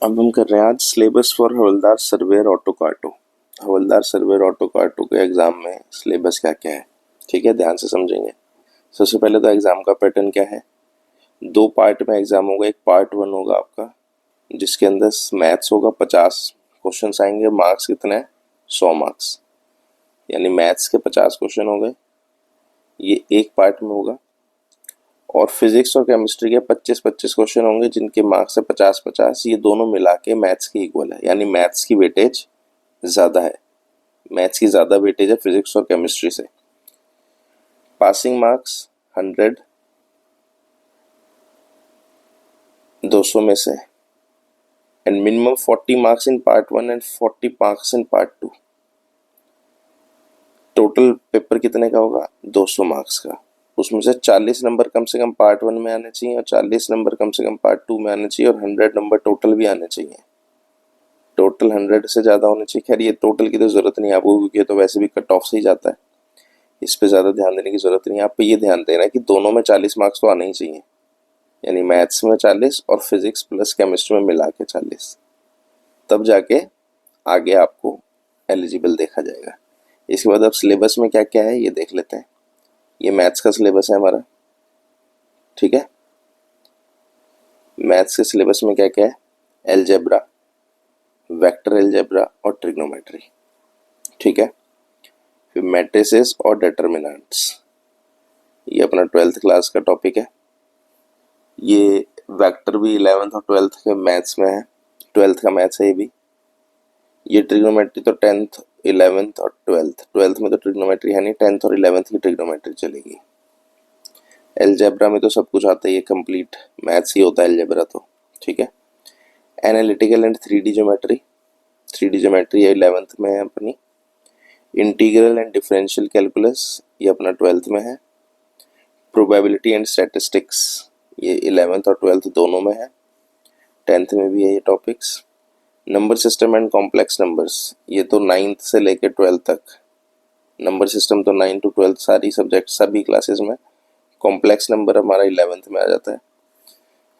अब हम कर रहे हैं आज syllabus for havildar surveyor auto carto. Havildar surveyor auto carto के एग्जाम में सिलेबस क्या क्या है, ठीक है, ध्यान से समझेंगे। सबसे पहले तो एग्जाम का पैटर्न क्या है, दो पार्ट में एग्जाम होगा। एक पार्ट वन होगा आपका जिसके अंदर मैथ्स होगा, 50 क्वेश्चन आएंगे। मार्क्स कितने हैं, 100 मार्क्स, यानी मैथ्स के 50 क्वेश्चन हो गए, ये एक पार्ट में होगा। और फिजिक्स और केमिस्ट्री के 25-25 क्वेश्चन होंगे जिनके मार्क्स है 50-50। ये दोनों मिला के मैथ्स के इक्वल है, यानी मैथ्स की वेटेज ज़्यादा है, मैथ्स की ज़्यादा वेटेज है फिजिक्स और केमिस्ट्री से। पासिंग मार्क्स 100 200 में से, and minimum 40 marks in part one and 40 marks in part two. Total paper कितने का होगा, 200 मार्क्स का। उसमें से 40 नंबर कम से कम पार्ट वन में आने चाहिए और 40 नंबर कम से कम पार्ट टू में आने चाहिए और 100 नंबर टोटल भी आने चाहिए। टोटल 100 से ज़्यादा होने चाहिए। खैर ये टोटल की तो ज़रूरत नहीं है आपको, क्योंकि तो वैसे भी कट ऑफ से ही जाता है, इस पे ज़्यादा ध्यान देने की ज़रूरत नहीं है। आपको ये ध्यान देना है कि दोनों में 40 मार्क्स तो आने ही चाहिए, यानी मैथ्स में 40 और फिजिक्स प्लस केमिस्ट्री में मिला के 40, तब जाके आगे आपको एलिजिबल देखा जाएगा। इसके बाद अब सिलेबस में क्या क्या है ये देख लेते हैं। ये मैथ्स का सिलेबस है हमारा, ठीक है। मैथ्स के सिलेबस में क्या क्या है, एलजेब्रा, वेक्टर एलजेब्रा और ट्रिग्नोमेट्री, ठीक है। फिर मैट्रिसेस और डिटर्मिनेंट्स, ये अपना 12th क्लास का टॉपिक है। ये वेक्टर भी 11th और 12th के मैथ्स में है, 12th का मैथ्स है ये भी। ये ट्रिग्नोमेट्री तो 10th 11th और 12th में तो ट्रिग्नोमेट्री है नहीं, 10th और 11th की ट्रिग्नोमेट्री चलेगी। एलजेब्रा में तो सब कुछ आता है, ये कंप्लीट मैथ्स ही होता है एलजेब्रा तो, ठीक है। Analytical and 3D geometry, 3D geometry ये 11th में है अपनी। इंटीग्रल एंड डिफरेंशियल कैलकुलस ये अपना 12th में है। प्रोबेबिलिटी एंड स्टैटिस्टिक्स ये 11th और 12th दोनों में है, 10th में भी है ये topics. Number system and complex numbers ये तो 9th से लेकर 12th तक। नंबर सिस्टम तो 9 to 12 सारी सब्जेक्ट सभी क्लासेस में। कॉम्प्लेक्स नंबर हमारा 11th में आ जाता है।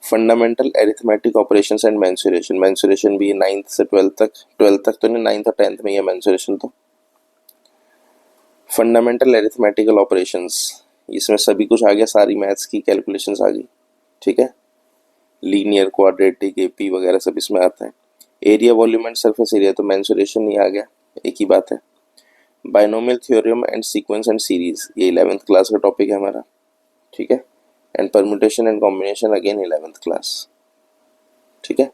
Fundamental arithmetic operations and mensuration, mensuration भी 9th से 12th तक, 12th तक तो नहीं, 9th और 10th में ये मेंसुरेशन तो। फंडामेंटल एरिथमेटिकल ऑपरेशंस, इसमें सभी कुछ आ गया, सारी मैथ्स की कैलकुलेशंस आ गई, ठीक है। लीनियर, क्वाड्रेटिक, एपी वगैरह सब इसमें आता है। Area, volume and surface area तो मेंसुरेशन ही आ गया, एक ही बात है। Binomial theorem and sequence and series ये 11th क्लास का टॉपिक है हमारा, ठीक है। And permutation and combination again 11th class, ठीक है।